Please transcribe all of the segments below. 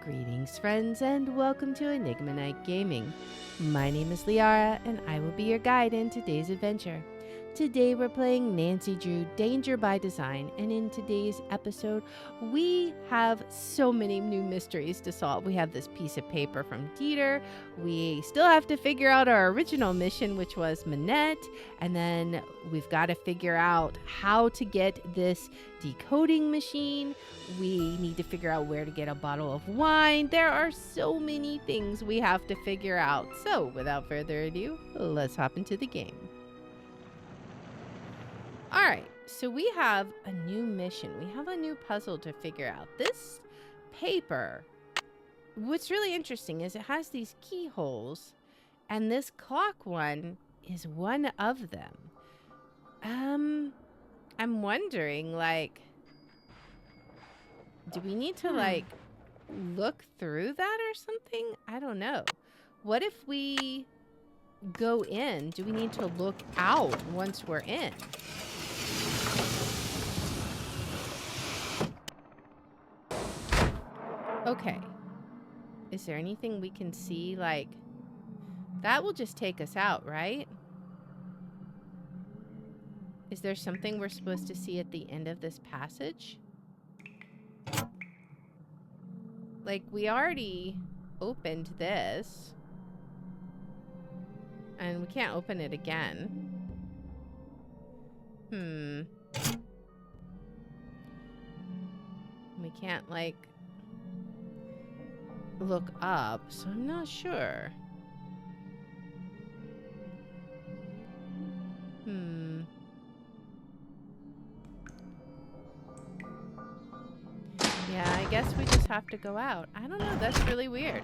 Greetings, friends, and welcome to Enigma Night Gaming. My name is Liara, and I will be your guide in today's adventure. Today, we're playing Nancy Drew Danger by Design, and in today's episode, we have so many new mysteries to solve. We have this piece of paper from Dieter. We still have to figure out our original mission, which was Minette, and then we've got to figure out how to get this decoding machine. We need to figure out where to get a bottle of wine. There are so many things we have to figure out. So, without further ado, let's hop into the game. All right, so we have a new mission. We have a new puzzle to figure out. This paper, what's really interesting is it has these keyholes, and this clock one is one of them. I'm wondering, like, do we need to, like, look through that or something? I don't know. What if we go in? Do we need to look out once we're in? Okay. Is there anything we can see? Like, that will just take us out, right? Is there something we're supposed to see at the end of this passage? Like, we already opened this. And we can't open it again. We can't, like, look up, so I'm not sure. Yeah, I guess we just have to go out. I don't know, that's really weird.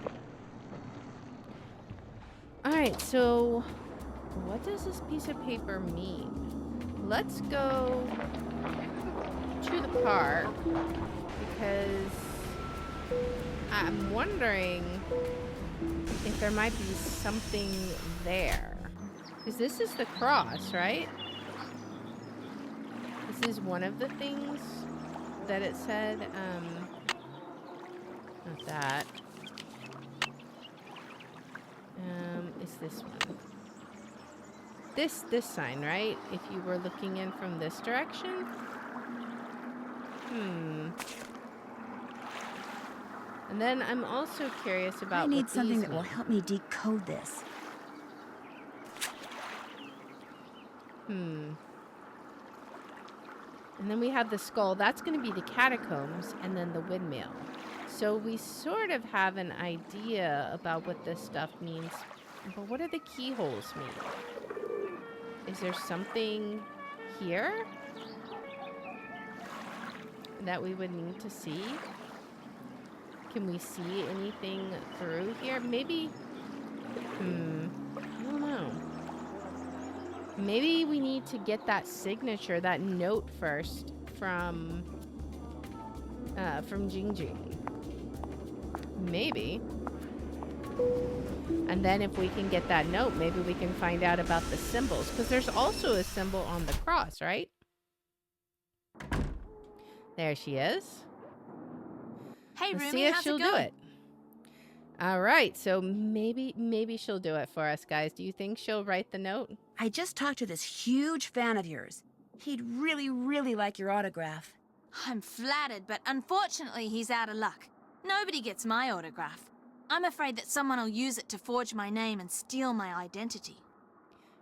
Alright, so what does this piece of paper mean? Let's go to the park because I'm wondering if there might be something there. Because this is the cross, right? This is one of the things that it said. Not that. Is this one? This sign, right? If you were looking in from this direction? And then I'm also curious about I need what something these that will mean. help me decode this. And then we have the skull. That's going to be the catacombs, and then the windmill. So we sort of have an idea about what this stuff means. But what do the keyholes mean? Is there something here that we would need to see? Can we see anything through here? Maybe, I don't know. Maybe we need to get that signature, that note first from Jing Jing. Maybe. And then if we can get that note, maybe we can find out about the symbols. Because there's also a symbol on the cross, right? There she is. Hey, Let's Rumi, see if how's she'll it do going? it. All right, so maybe she'll do it for us, guys. Do you think she'll write the note? I just talked to this huge fan of yours. He'd really like your autograph. I'm flattered, but unfortunately he's out of luck. Nobody gets my autograph. I'm afraid that someone will use it to forge my name and steal my identity.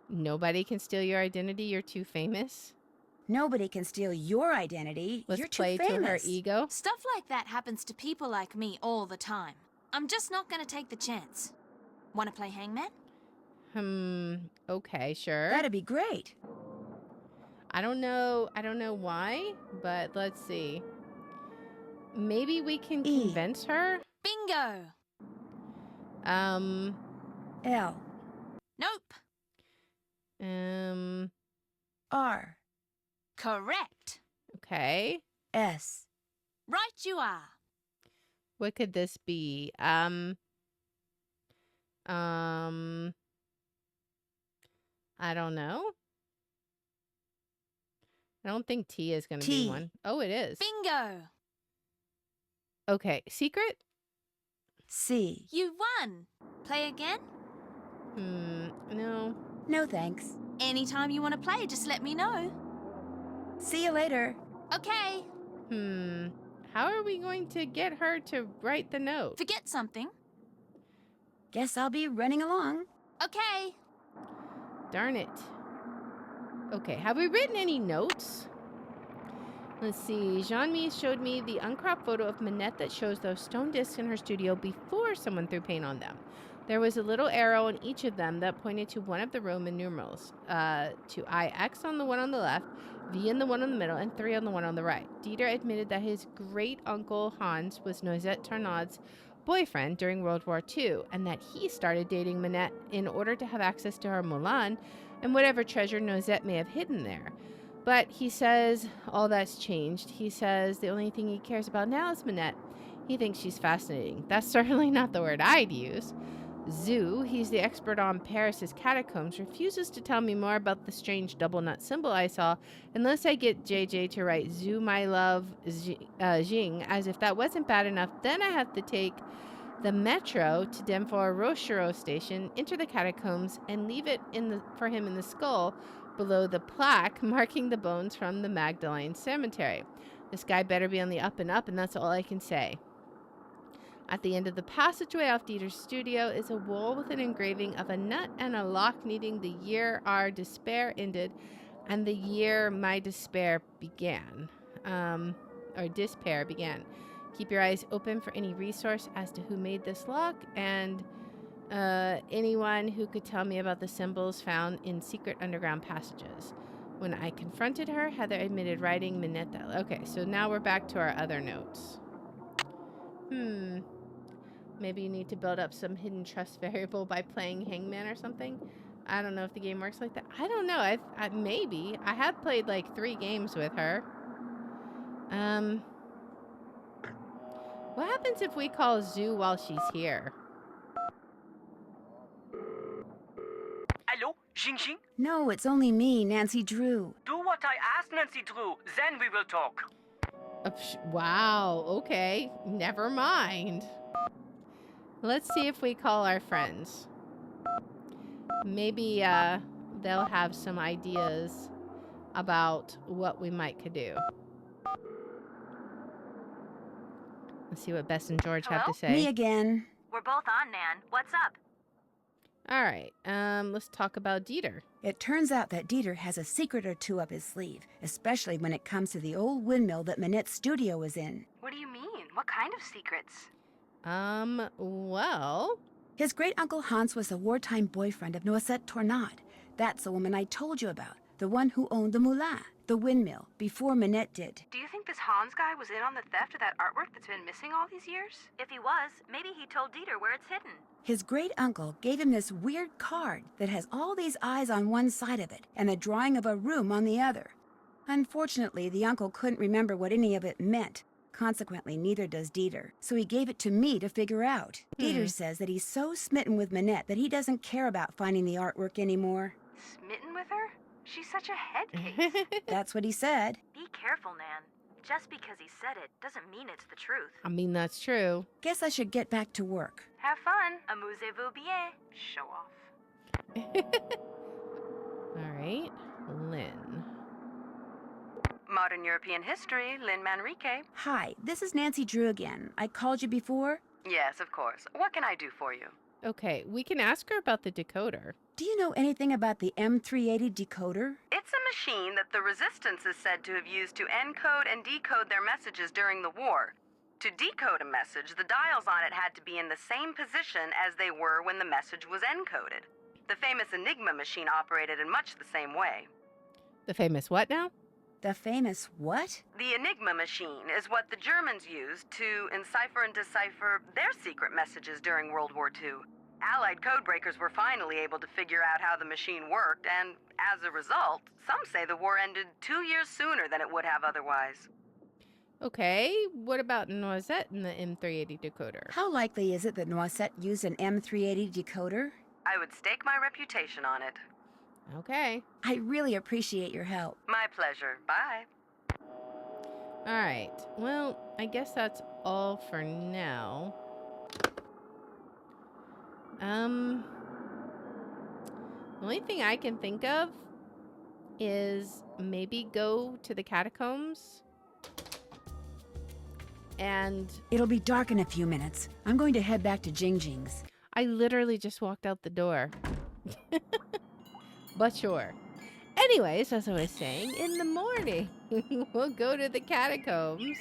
Nobody can steal your identity. You're too famous. Nobody can steal your identity. Let's You're play too to her famous. ego. Stuff like that happens to people like me all the time. I'm just not going to take the chance. Want to play hangman? Okay, sure. That'd be great. I don't know why, but let's see. Maybe we can convince her? Bingo! L. Nope. R. Correct. Okay. S. Right you are. What could this be? I don't know. I don't think T is going to be T. one. Oh, it is. Bingo! Okay. Secret? C. You won. Play again? No. No thanks. Anytime you want to play, just let me know. See you later. Okay. How are we going to get her to write the note? Forget something. Guess I'll be running along. Okay. Darn it. Okay, have we written any notes? Let's see. Jean-Mi showed me the uncropped photo of Minette that shows those stone discs in her studio before someone threw paint on them. There was a little arrow in each of them that pointed to one of the Roman numerals. To IX on the one on the left, V on the one on the middle, and 3 on the one on the right. Dieter admitted that his great-uncle Hans was Noisette Tornaud's boyfriend during World War II, and that he started dating Minette in order to have access to her Moulin and whatever treasure Noisette may have hidden there. But he says all that's changed. He says the only thing he cares about now is Minette. He thinks she's fascinating. That's certainly not the word I'd use. Zoo, he's the expert on Paris's catacombs, refuses to tell me more about the strange double nut symbol I saw unless I get JJ to write Zoo, my love, Jing, as if that wasn't bad enough. Then I have to take the metro to Denfort Rochereau station, enter the catacombs, and leave it for him in the skull below the plaque marking the bones from the Magdalene Cemetery. This guy better be on the up and up, and that's all I can say. At the end of the passageway off Dieter's studio is a wall with an engraving of a nut and a lock needing the year our despair ended and the year my despair began. Or despair began. Keep your eyes open for any resource as to who made this lock and anyone who could tell me about the symbols found in secret underground passages. When I confronted her, Heather admitted writing Minette. Okay, so now we're back to our other notes. Maybe you need to build up some hidden trust variable by playing Hangman or something. I don't know if the game works like that. I don't know. Maybe. I have played like 3 games with her. What happens if we call Zoo while she's here? Hello, Jing Jing? No, it's only me, Nancy Drew. Do what I asked, Nancy Drew. Then we will talk. Wow. Okay. Never mind. Let's see if we call our friends. Maybe they'll have some ideas about what we could do. Let's see what Bess and George have to say. Me again. We're both on, Nan. What's up? All right. Let's talk about Dieter. It turns out that Dieter has a secret or two up his sleeve, especially when it comes to the old windmill that Minette's studio was in. What do you mean? What kind of secrets? Well... His great-uncle Hans was the wartime boyfriend of Noisette Tornaud. That's the woman I told you about, the one who owned the Moulin, the windmill, before Minette did. Do you think this Hans guy was in on the theft of that artwork that's been missing all these years? If he was, maybe he told Dieter where it's hidden. His great-uncle gave him this weird card that has all these eyes on one side of it and a drawing of a room on the other. Unfortunately, the uncle couldn't remember what any of it meant. Consequently, neither does Dieter. So he gave it to me to figure out. Dieter says that he's so smitten with Minette that he doesn't care about finding the artwork anymore. Smitten with her? She's such a head case. That's what he said. Be careful, Nan. Just because he said it doesn't mean it's the truth. I mean, that's true. Guess I should get back to work. Have fun. Amusez-vous bien. Show off. All right. Lynn. Modern European History, Lynn Manrique. Hi, this is Nancy Drew again. I called you before. Yes, of course. What can I do for you? Okay, we can ask her about the decoder. Do you know anything about the M380 decoder? It's a machine that the Resistance is said to have used to encode and decode their messages during the war. To decode a message, the dials on it had to be in the same position as they were when the message was encoded. The famous Enigma machine operated in much the same way. The famous what now? The famous what? The Enigma machine is what the Germans used to encipher and decipher their secret messages during World War II. Allied codebreakers were finally able to figure out how the machine worked, and as a result, some say the war ended 2 years sooner than it would have otherwise. Okay, what about Noisette and the M380 decoder? How likely is it that Noisette used an M380 decoder? I would stake my reputation on it. Okay. I really appreciate your help. My pleasure. Bye. All right. Well, I guess that's all for now. The only thing I can think of is maybe go to the catacombs and It'll be dark in a few minutes. I'm going to head back to Jing Jing's. I literally just walked out the door. But sure. Anyways, as I was saying, in the morning, we'll go to the catacombs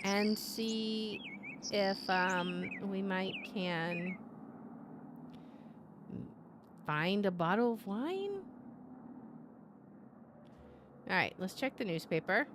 and see if we might can find a bottle of wine. All right, let's check the newspaper.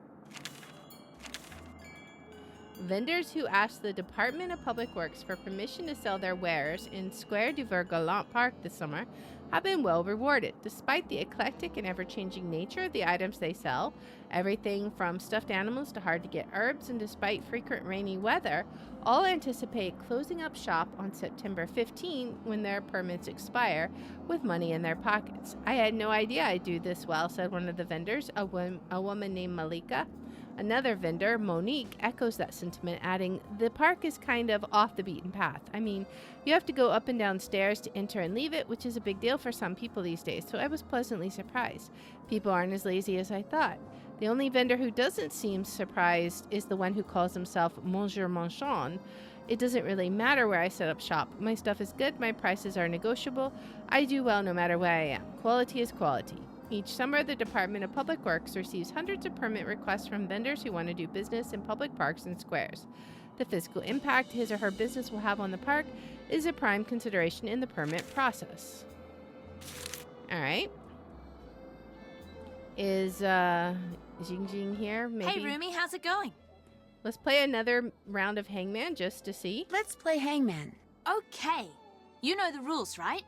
Vendors who asked the Department of Public Works for permission to sell their wares in Square du Vergalant Park this summer have been well rewarded. Despite the eclectic and ever-changing nature of the items they sell, everything from stuffed animals to hard-to-get herbs, and despite frequent rainy weather, all anticipate closing up shop on September 15 when their permits expire with money in their pockets. I had no idea I'd do this well, said one of the vendors, a woman named Malika. Another vendor, Monique, echoes that sentiment, adding, "The park is kind of off the beaten path. I mean, you have to go up and down stairs to enter and leave it, which is a big deal for some people these days, so I was pleasantly surprised. People aren't as lazy as I thought." The only vendor who doesn't seem surprised is the one who calls himself Monsieur Manchon. "It doesn't really matter where I set up shop. My stuff is good, my prices are negotiable. I do well no matter where I am. Quality is quality." Each summer, the Department of Public Works receives hundreds of permit requests from vendors who want to do business in public parks and squares. The physical impact his or her business will have on the park is a prime consideration in the permit process. All right. Is Jing Jing here? Maybe. Hey, Rumi, how's it going? Let's play another round of hangman just to see. Let's play hangman. Okay. You know the rules, right?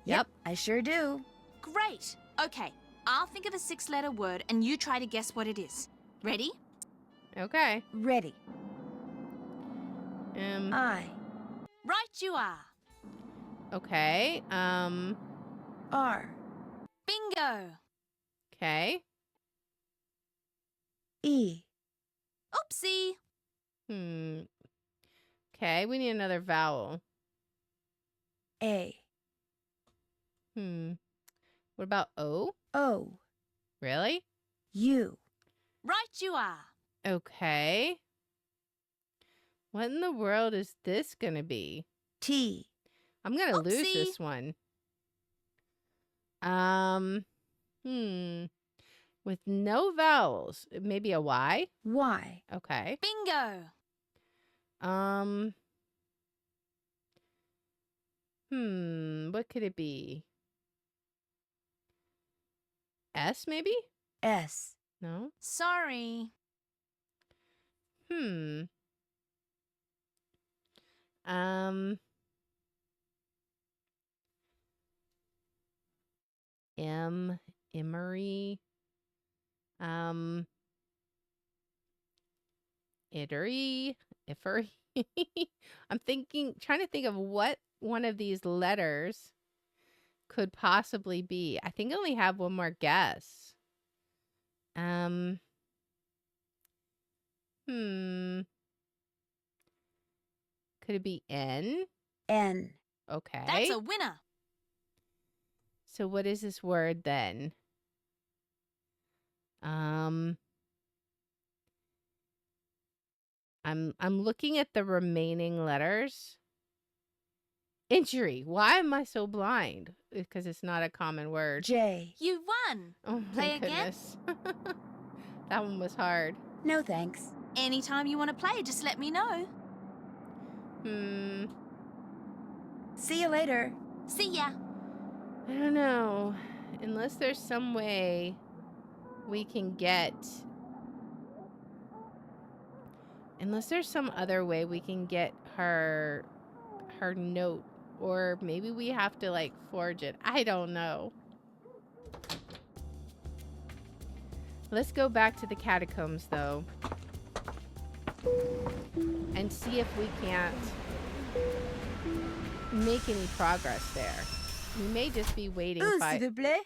Yep. I sure do. Great. Okay. I'll think of a 6-letter word and you try to guess what it is. Ready? Okay. Ready. I. Right you are. Okay. R. Bingo. Okay. E. Oopsie. Okay, we need another vowel. A. What about O? O. Really? U. Right you are. Okay. What in the world is this gonna be? T. I'm gonna lose Oopsie. this one. With no vowels. Maybe a Y? Y. Okay. Bingo. What could it be? S maybe? S. No? Sorry. Emery. Ittery. Iffery. I'm trying to think of what one of these letters could possibly be. I think I only have one more guess. Could it be N? N. Okay. That's a winner. So what is this word then? I'm looking at the remaining letters. Injury. Why am I so blind? Because it's not a common word. J. You won. Oh my Play again? goodness. That one was hard. No thanks. Anytime you want to play, just let me know. See you later. See ya. I don't know. Unless there's some way we can get... Unless there's some other way we can get her note. Or maybe we have to, like, forge it. I don't know. Let's go back to the catacombs, though. And see if we can't make any progress there. We may just be waiting S'il vous plaît.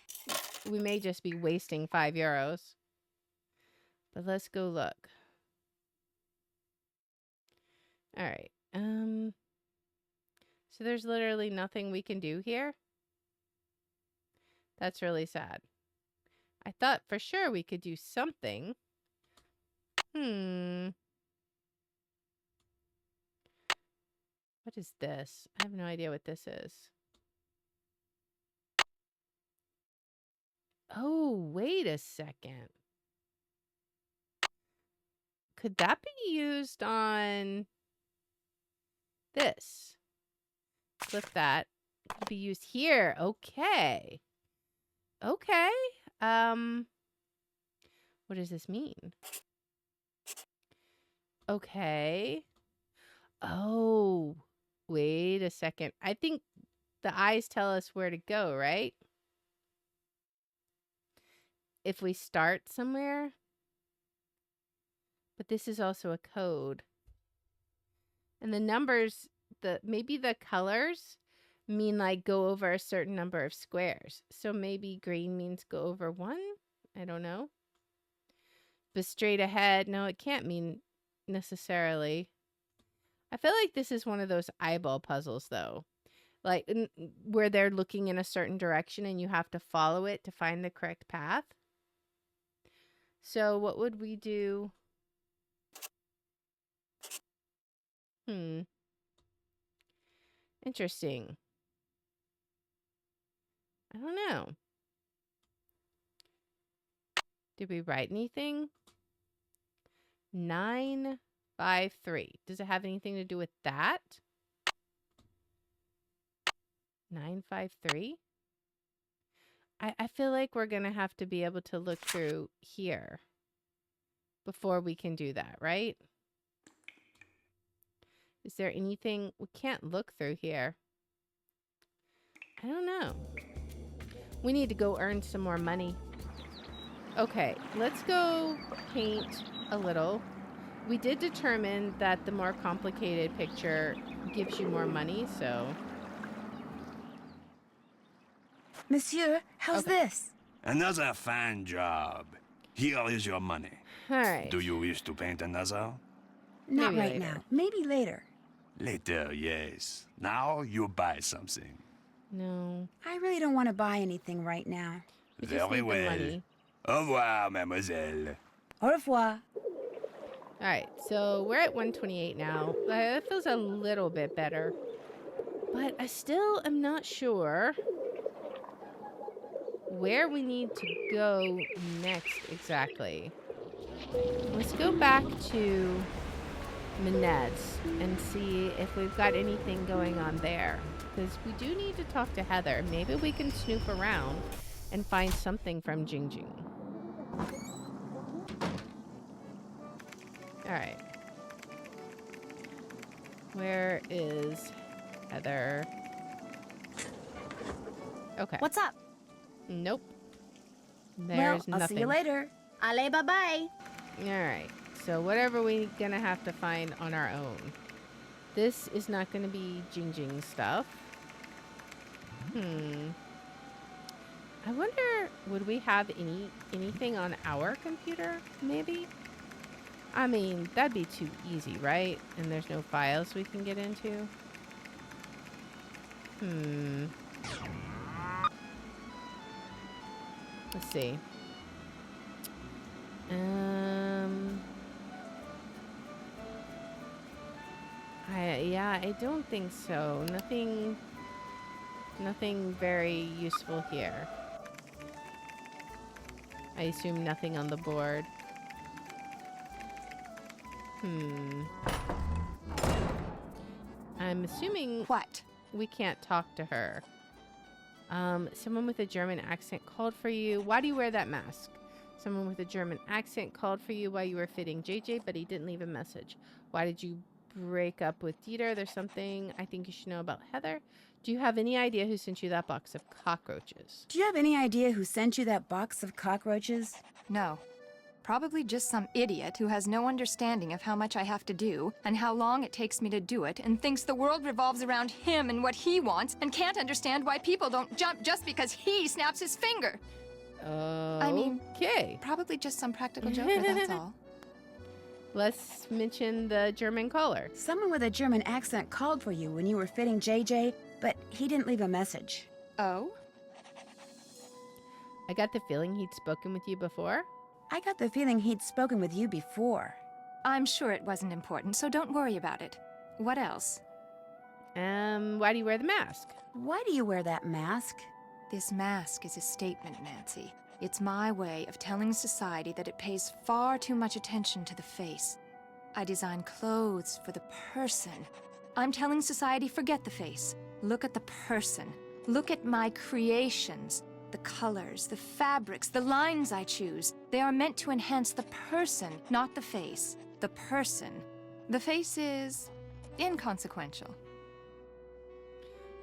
We may just be wasting €5. But let's go look. All right. So there's literally nothing we can do here? That's really sad. I thought for sure we could do something. What is this? I have no idea what this is. Oh, wait a second. Could that be used on this? Flip that. Could be used here. Okay. Okay. What does this mean? Okay. Oh, wait a second. I think the eyes tell us where to go, right? If we start somewhere. But this is also a code. And the numbers, maybe the colors mean like go over a certain number of squares. So maybe green means go over 1. I don't know. But straight ahead, no, it can't mean necessarily. I feel like this is one of those eyeball puzzles though. Like where they're looking in a certain direction and you have to follow it to find the correct path. So what would we do? Interesting. I don't know. Did we write anything? 953. Does it have anything to do with that? 953? I feel like we're going to have to be able to look through here before we can do that, right? Is there anything? We can't look through here. I don't know. We need to go earn some more money. Okay, let's go paint a little. We did determine that the more complicated picture gives you more money, so... Monsieur, how's this? Another fine job. Here is your money. All right. Do you wish to paint another? Not Maybe right later. now. Maybe later. Later, yes. Now you buy something. No. I really don't want to buy anything right now. We just Very need the well. money. Au revoir, mademoiselle. Au revoir. All right, so we're at 128 now. That feels a little bit better. But I still am not sure where we need to go next exactly. Let's go back to Minette's and see if we've got anything going on there. Because we do need to talk to Heather. Maybe we can snoop around and find something from Jing Jing. Alright. Where is Heather? Okay. What's up? Nope. Well, There's I'll nothing. see you later. Allez, bye-bye. Alright. So whatever we're gonna have to find on our own. This is not gonna be Jing Jing stuff. I wonder, would we have anything on our computer, maybe? I mean, that'd be too easy, right? And there's no files we can get into. Let's see. I don't think so. Nothing very useful here. I assume nothing on the board. I'm assuming What? we can't talk to her. Someone with a German accent called for you. Why do you wear that mask? Someone with a German accent called for you while you were fitting JJ, but he didn't leave a message. Why did you break up with Dieter? There's something I think you should know about Heather. Do you have any idea who sent you that box of cockroaches? Do you have any idea who sent you that box of cockroaches? No. Probably just some idiot who has no understanding of how much I have to do and how long it takes me to do it and thinks the world revolves around him and what he wants and can't understand why people don't jump just because he snaps his finger. Okay. Probably just some practical joker, that's all. Let's mention the German caller. Someone with a German accent called for you when you were fitting JJ, but he didn't leave a message. Oh? I got the feeling he'd spoken with you before. I got the feeling he'd spoken with you before. I'm sure it wasn't important, so don't worry about it. What else? Why do you wear the mask? Why do you wear that mask? This mask is a statement, Nancy. It's my way of telling society that it pays far too much attention to the face. I design clothes for the person. I'm telling society, forget the face. Look at the person. Look at my creations. The colors, the fabrics, the lines I choose. They are meant to enhance the person, not the face. The person. The face is inconsequential.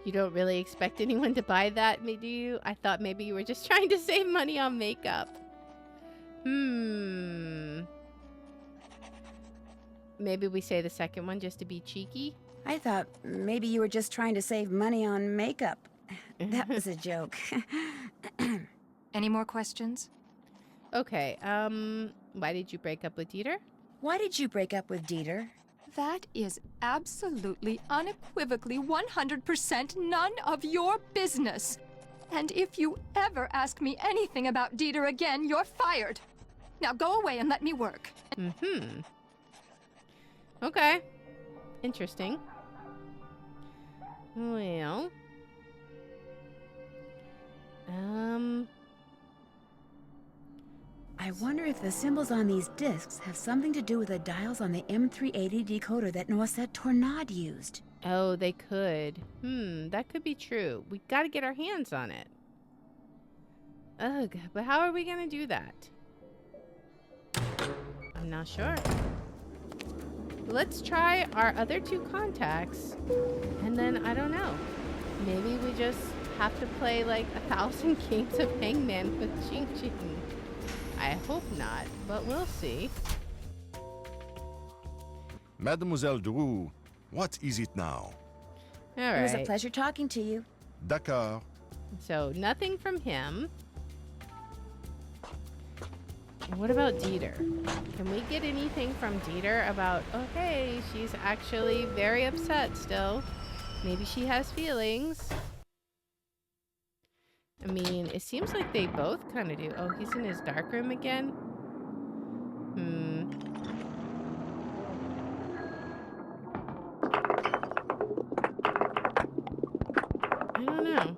You don't really expect anyone to buy that, do you? I thought maybe you were just trying to save money on makeup. Maybe we say the second one just to be cheeky? I thought maybe you were just trying to save money on makeup. That was a joke. Any more questions? Okay, why did you break up with Dieter? Why did you break up with Dieter? That is absolutely, unequivocally, 100% none of your business. And if you ever ask me anything about Dieter again, you're fired. Now go away and let me work. Okay. Interesting. Well. I wonder if the symbols on these discs have something to do with the dials on the M380 decoder that Noisette Tornade used. Oh, they could. That could be true. We gotta get our hands on it. Ugh, but how are we gonna do that? I'm not sure. Let's try our other two contacts, and then, I don't know. Maybe we just have to play like 1,000 games of Hangman with Jing Jing. I hope not, but we'll see. Mademoiselle Drew, what is it now? All It was a right. pleasure talking to you. D'accord. So nothing from him. What about Dieter? Can we get anything from Dieter about, okay, she's actually very upset still. Maybe she has feelings. I mean, it seems like they both kind of do. Oh, he's in his dark room again? I don't know.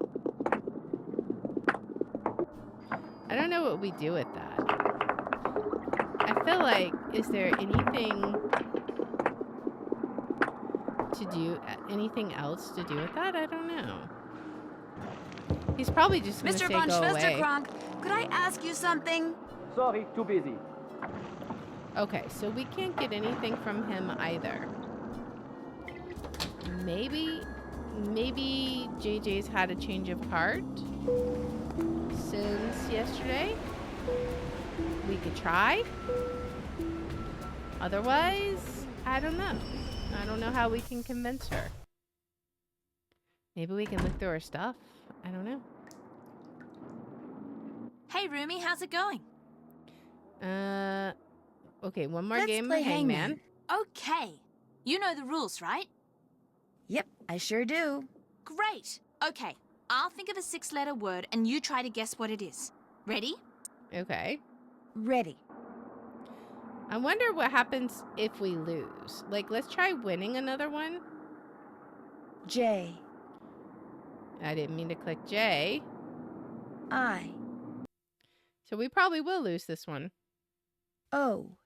I don't know what we do with that. I feel like, is there anything to do, anything else to do with that? I don't know. He's probably just going to say Mr. von go away. Schwesterkrank, could I ask you something? Sorry, too busy. Okay, so we can't get anything from him either. Maybe JJ's had a change of heart since yesterday. We could try. Otherwise, I don't know. I don't know how we can convince her. Maybe we can look through her stuff. I don't know. Hey, Rumi, how's it going? Okay, one more Let's game play of Hangman. Okay. You know the rules, right? Yep, I sure do. Great. Okay. I'll think of a 6-letter word and you try to guess what it is. Ready? Okay. Ready. I wonder what happens if we lose. Like, let's try winning another one. J. I didn't mean to click J. I. So we probably will lose this one. O.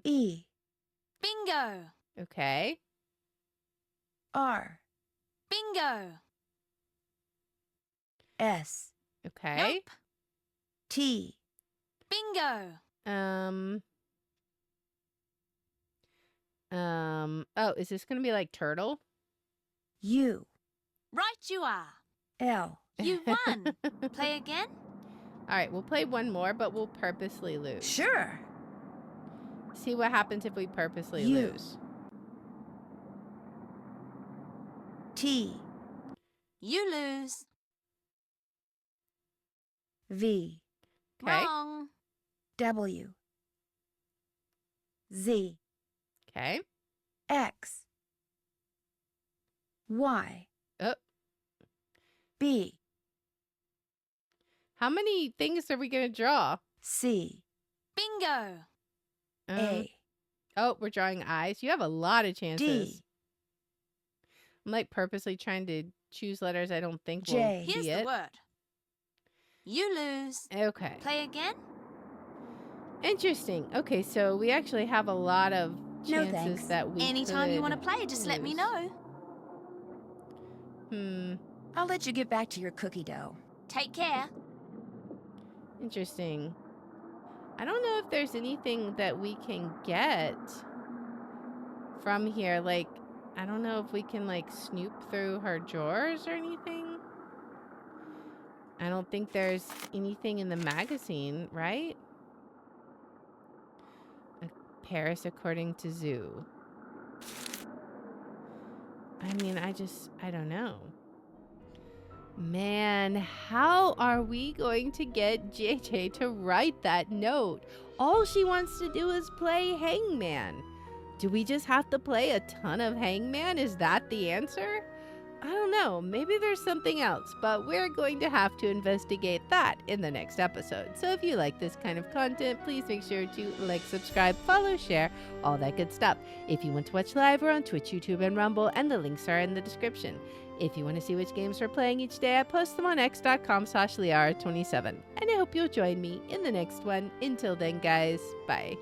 E. Bingo. Okay. R. Bingo. S. Okay. Nope. T. Bingo. Oh, is this gonna be like turtle? U. Right you are. L. You won. Play again? All right, we'll play one more, but we'll purposely lose. Sure. See what happens if we purposely U. lose. T. You lose. V. Okay. Wrong. W. Z, Okay. X, Y, Oh, B, how many things are we going to draw? C, Bingo! A, Oh, we're drawing eyes. You have a lot of chances. D, I'm like purposely trying to choose letters I don't think will J. be Here's it. the word. You lose. Okay. Play again? Interesting. Okay, so we actually have a lot of No, chances thanks. that we Anytime you could want to play, just let me lose. know. I'll let you get back to your cookie dough. Take care. Interesting. I don't know if there's anything that we can get from here. Like, I don't know if we can, like, snoop through her drawers or anything. I don't think there's anything in the magazine, right? Paris according to Zoo. I mean, I don't know. Man, how are we going to get JJ to write that note? All she wants to do is play hangman. Do we just have to play a ton of hangman? Is that the answer? I don't know. Maybe there's something else, but we're going to have to investigate that in the next episode. So if you like this kind of content, please make sure to like, subscribe, follow, share, all that good stuff. If you want to watch live, we're on Twitch, YouTube, and Rumble, and the links are in the description. If you want to see which games we're playing each day, I post them on x.com/Liara27. And I hope you'll join me in the next one. Until then, guys, bye.